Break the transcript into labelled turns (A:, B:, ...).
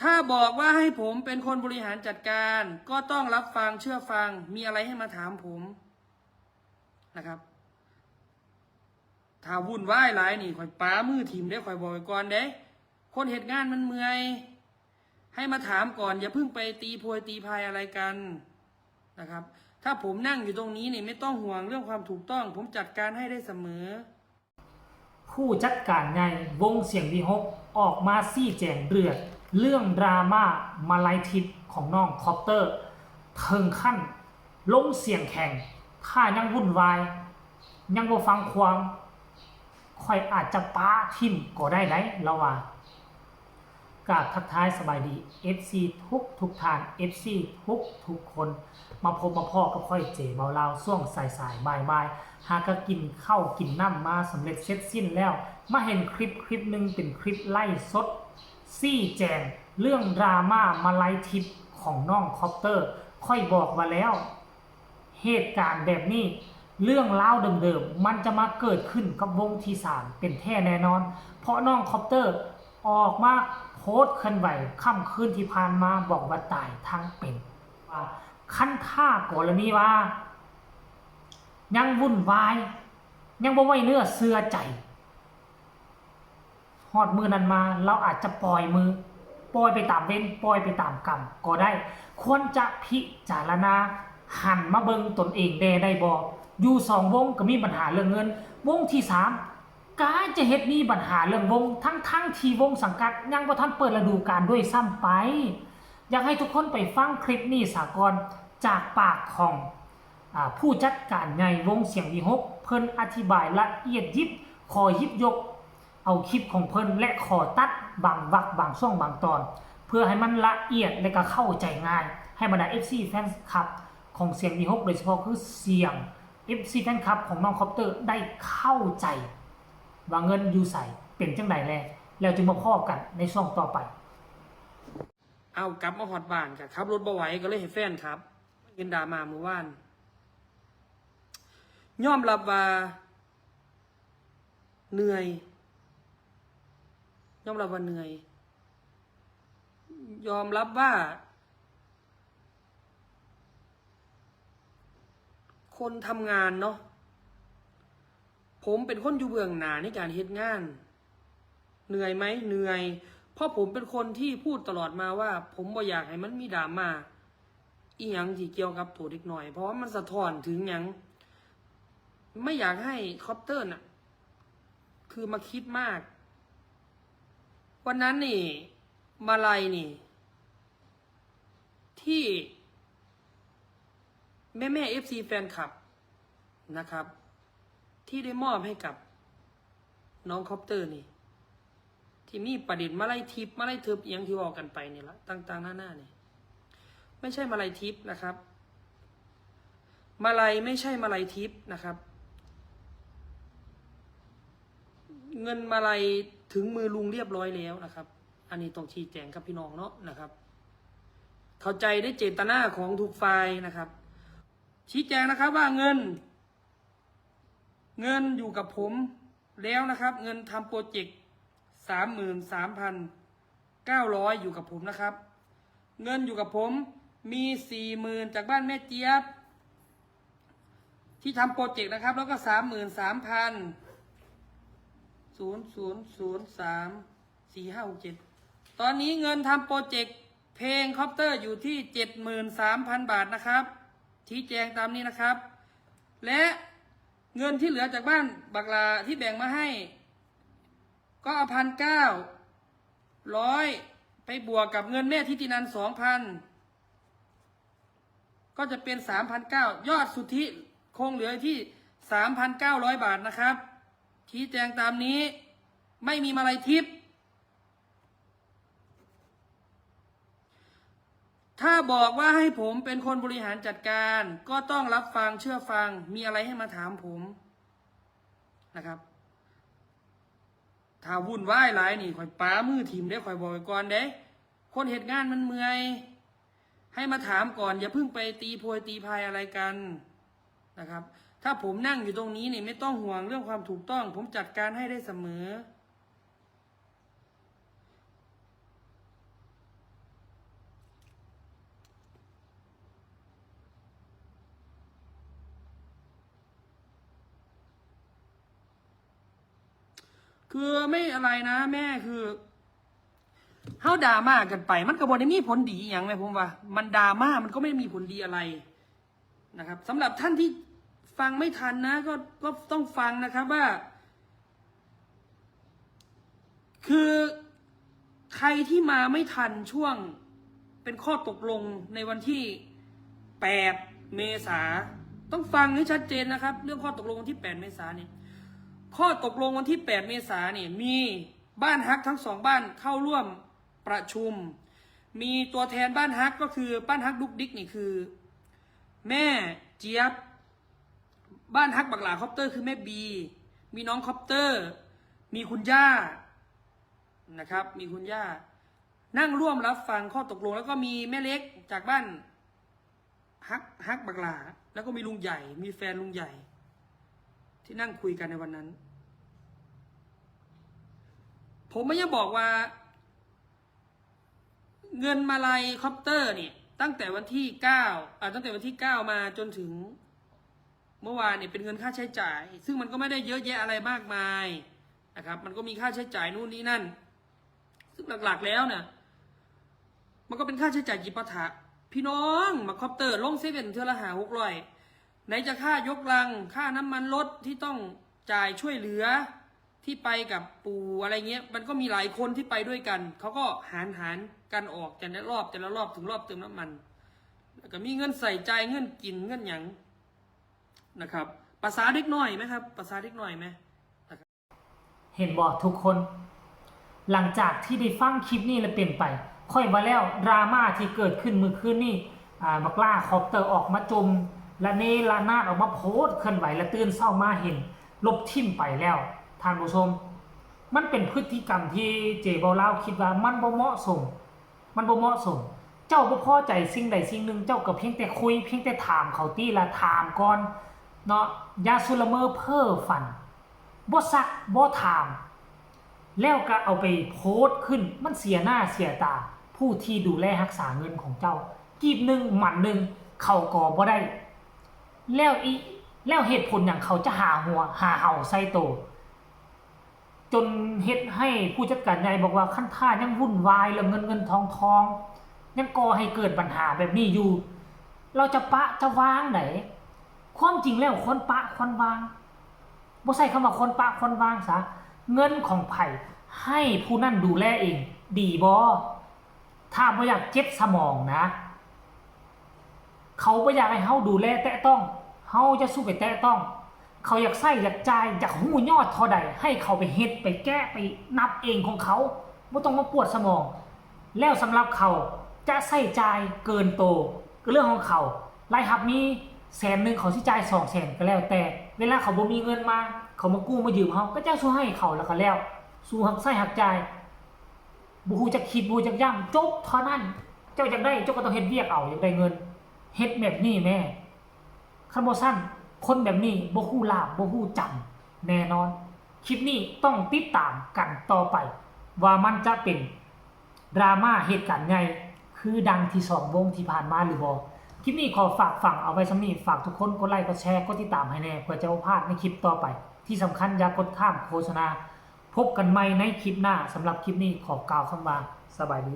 A: ถ้าบอกว่าให้ผมเป็นคนบริหารจัดการก็ต้องรับฟังเชื่อฟังมีอะไรให้มาถามผมนะครับถ้าวุ่นวายหลายนี่ข่อยป้ามือทีมได้ข่อยบอกไว้ก่อนเด้คนเหตุงานมันเมื่อยให้มาถามก่อนอย่าเพิ่งไปตีโพยตีพายอะไรกันนะครับถ้าผมนั่งอยู่ตรงนี้นี่ไม่ต้องห่วงเรื่องความถูกต้องผมจัดการให้ได้เสมอ
B: ผู้จัดการใหญ่วงเสียงวีหกออกมาซี้แจงเรื่องดราม่ามาลายทิพย์ของน้องคอปเตอร์ถึงขั้นลงเสียงแข่งถ้ายังวุ่นวายยังบ่ฟังความค่อยอาจจะป้าทิมก็ได้แล้วว่ากราบทักทายสบายดี FC ทุกท่าน FC ทุกคนมาพบมาพ่อกับค่อยเจเบาลาวช่วงสายบ่ายหากก็กินข้าวกินน้ำมาสำเร็จเสร็จสิ้นแล้วมาเห็นคลิปหนึ่งเป็นคลิปไล่สดซี่แจงเรื่องดราม่ามาไล่ทิปของน้องคอปเตอร์ค่อยบอกมาแล้วเหตุการณ์แบบนี้เรื่องเล่าเดิมๆมันจะมาเกิดขึ้นกับวงที่3เป็นแท้แน่นอนเพราะน้องคอปเตอร์ออกมาโพสต์เคลื่อนไหวค่ำคืนที่ผ่านมาบอกว่าตายทั้งเป็นว่าขั้นท่ากรณีว่ายังวุ่นวายยังบ่ไว้เนื้อเชื่อใจฮอดมือนั้นมาเราอาจจะปล่อยมือปล่อยไปตามเว้นปล่อยไปตามกรรมก็ได้ควรจะพิจารณาหันมาเบิ่งตนเองได้บ่อยู่2วงก็มีปัญหาเรื่องเงินวงที่3กายจะเฮ็ดมีปัญหาเรื่องวงทั้งที่วงสังกัดยังบ่ทันเปิดฤดูกาลด้วยซ้ำไปอยากให้ทุกคนไปฟังคลิปนี้ซะก่อนจากปากของผู้จัดการใหญ่วงเสียงวีหกเพิ่นอธิบายละเอียดยิบขอยิบยกเอาคลิปของเพิ่นและขอตัดบางวรรคบางช่วงบางตอนเพื่อให้มันละเอียดและก็เข้าใจง่ายให้บรรดา FC แฟนคลับของเสียงวีหกโดยเฉพาะคือเสียง FC แฟนคลับของน้องคอปเตอร์ได้เข้าใจว่าเงินอยู่ใส่เป็นจังไดแล้วจึงมาพอกันในช่วงต่อไป
A: เอากลับมาฮอดบ้านกับขับรถบ่ไหวก็เลยให้แฟนครับเห็นดราม่าเมื่อวานยอมรับว่าเหนื่อยยอมรับว่าเหนื่อยยอมรับว่าคนทำงานเนาะผมเป็นคนอยู่เบื้องหน้าในการเฮ็ดงานเหนื่อยไหมเหนื่อยเพราะผมเป็นคนที่พูดตลอดมาว่าผมบ่อยากให้มันมีดราม่าอีหยังที่เกี่ยวกับตัวเด็กหน่อยเพราะว่ามันสะท้อนถึงหยังไม่อยากให้คอปเตอร์น่ะคือมาคิดมากวันนั้นนี่มาลัยนี่ที่แม่ FC แฟนคลับนะครับที่ได้มอบให้กับน้องคอปเตอร์นี่ที่มีประเด็นมาลัยทิพย์มาลัยเทิบอย่างที่บอกกันไปนี่ละต่างๆหน้านี่ไม่ใช่มาลัยทิพย์นะครับมาลัยไม่ใช่มาลัยทิพย์นะครับเงินมาลัยถึงมือลุงเรียบร้อยแล้วนะครับอันนี้ต้องชี้แจงครับพี่น้องเนาะนะครับเข้าใจได้เจตนาของทุกฝ่ายนะครับชี้แจงนะครับว่าเงินอยู่กับผมแล้วนะครับเงินทำโปรเจกต์33,900อยู่กับผมนะครับเงินอยู่กับผมมี40,000จากบ้านแม่เจี๊ยบที่ทำโปรเจกต์นะครับแล้วก็33,000,003,4,5,6,7ตอนนี้เงินทำโปรเจกต์เพลงคอปเตอร์อยู่ที่73,000 บาทนะครับชี้แจงตามนี้นะครับและเงินที่เหลือจากบ้านบักลาที่แบ่งมาให้ก็เอา1,900ไปบวกกับเงินแม่ทิตินัน2,000ก็จะเป็น3,900ยอดสุทธิคงเหลือที่3,900 บาทนะครับชี้แจงตามนี้ไม่มีมาลัยทิพย์ถ้าบอกว่าให้ผมเป็นคนบริหารจัดการก็ต้องรับฟังเชื่อฟังมีอะไรให้มาถามผมนะครับถ้าวุ่นวายหลายนี่ข่อยป้ามือทีมได้ข่อยบอกไว้ก่อนเด้คนเหตุงานมันเมื่อยให้มาถามก่อนอย่าเพิ่งไปตีโพยตีพายอะไรกันนะครับถ้าผมนั่งอยู่ตรงนี้นี่ไม่ต้องห่วงเรื่องความถูกต้องผมจัดการให้ได้เสมอ คือไม่อะไรนะแม่คือเฮาดราม่ากันไปมันก็บ่ได้มีผลดีอหย่างแม่ผมว่ามันดราม่ามันก็ไม่ได้มีผลดีอะไรนะครับสำหรับท่านที่ฟังไม่ทันนะก็ต้องฟังนะครับว่า คือใครที่มาไม่ทันช่วงเป็นข้อตกลงในวันที่8 เมษาต้องฟังให้ชัดเจนนะครับเรื่องข้อตกลงวันที่8 เมษาเนี่ยข้อตกลงวันที่8 เมษาเนี่ยมีบ้านฮักทั้ง2บ้านเข้าร่วมประชุมมีตัวแทนบ้านฮักก็คือบ้านฮักดุกดิกนี่คือแม่เจี๊ยบบ้านฮักบักหลาคอปเตอร์คือแม่บีมีน้องคอปเตอร์มีคุณย่านะครับมีคุณย่านั่งร่วมรับฟังข้อตกลงแล้วก็มีแม่เล็กจากบ้านฮักบักหลาแล้วก็มีลุงใหญ่มีแฟนลุงใหญ่ที่นั่งคุยกันในวันนั้นผมไม่ได้บอกว่าเงินมาลัยคอปเตอร์เนี่ยตั้งแต่วันที่ตั้งแต่วันที่9มาจนถึงเมื่อวานเนี่ยเป็นเงินค่าใช้จ่ายซึ่งมันก็ไม่ได้เยอะแยะอะไรมากมายนะครับมันก็มีค่าใช้จ่ายนู่นนี่นั่นซึ่งหลักๆแล้วเนี่ยมันก็เป็นค่าใช้จ่ายจิปาถะพี่น้องมาคอปเตอร์ลงเซเว่นเทือละ600ไหนจะค่ายกลังค่าน้ำมันรถที่ต้องจ่ายช่วยเหลือที่ไปกับปู่อะไรเงี้ยมันก็มีหลายคนที่ไปด้วยกันเขาก็หารกันออกแต่ละรอบถึงรอบเติมน้ำมันแล้วก็มีเงินใส่ใจเงินกินเงินหยังนะครับภาษาเด็กน้อยไหมครับภาษาเด็กน้อยไหม
B: เห็นบอกทุกคนหลังจากที่ได้ฟังคลิปนี้แล้วเป็นไปค่อยมาแล้วดราม่าที่เกิดขึ้นเมื่อคืนนี้บักล่าคอปเตอร์ออกมาจมและเนลานาดออกมาโพสเคลื่อนไหวและตื่นเศร้ามาเห็นลบทิ่มไปแล้วท่านผู้ชมมันเป็นพฤติกรรมที่เจบอลเล่าคิดว่ามันบ่เหมาะสมเจ้าบ่พอใจสิ่งใดสิ่งหนึ่งเจ้าก็เพียงแต่คุยเพียงแต่ถามเขาตี้ละถามก่อนเนาะยาสุลเมอเพ้อฝันบ่ซักบ่ถามแล้วก็เอาไปโพสต์ขึ้นมันเสียหน้าเสียตาผู้ที่ดูแลรักษาเงินของเจ้ากีบหนึ่งหมันหนึ่งเขาก่อบ่ได้แล้วเหตุผลอย่างเขาจะหาเห่าใส่โตจนเฮ็ดให้ผู้จัดการใหญ่บอกว่าขั้นท่ายังวุ่นวายเรื่องเงินทองยังก่อให้เกิดปัญหาแบบนี้อยู่เราจะปะจะวางไหนความจริงแล้วคนปะคนวางบ่ใส่คำว่าคนปะคนวางซะเงินของไผ่ให้ผู้นั่นดูแลเองดีบ่ถ้าบ่อยากเจ็บสมองนะเขาบ่อยากให้เฮาดูแลแตะต้องเฮาจะสู้ไปแตะต้องเขาอยากใส่อยากจ่ายอยากหู้ยอดเท่าใดให้เขาไปเฮ็ดไปแก้ไปนับเองของเขาบ่ต้องมาปวดสมองแล้วสำหรับเขาจะใส่จ่ายเกินโตก็เรื่องของเขารายรับมี100,000เขาสิจ่าย200,000ก็แล้วแต่เวลาเขาบ่มีเงินมาเขามากู้มายืมเฮาก็จะสู้ให้เขาแล้วก็แล้วสู้หักใส่หักจ่ายบ่ฮู้จักคิดบ่ฮู้จักย่ำจบเท่านั้นเจ้าอยากได้เจ้าก็ต้องเฮ็ดเวียกเอาอยากได้เงินเฮ็ดแบบนี้แม่คันบ่ซั่นคนแบบนี้บ่ฮู้ลาภบ่ฮู้จำแน่นอนคลิปนี้ต้องติดตามกันต่อไปว่ามันจะเป็นดราม่าเหตุการณ์ใหญ่คือดังที่2วงที่ผ่านมาหรือบ่คลิปนี้ขอฝากฝังเอาไว้สำนี้ฝากทุกคนกดไลค์กดแชร์กดติดตามให้แน่เพื่อจะบ่พลาดในคลิปต่อไปที่สำคัญอย่ากดข้ามโฆษณาพบกันใหม่ในคลิปหน้าสำหรับคลิปนี้ขอกล่าวคำว่าสบายดี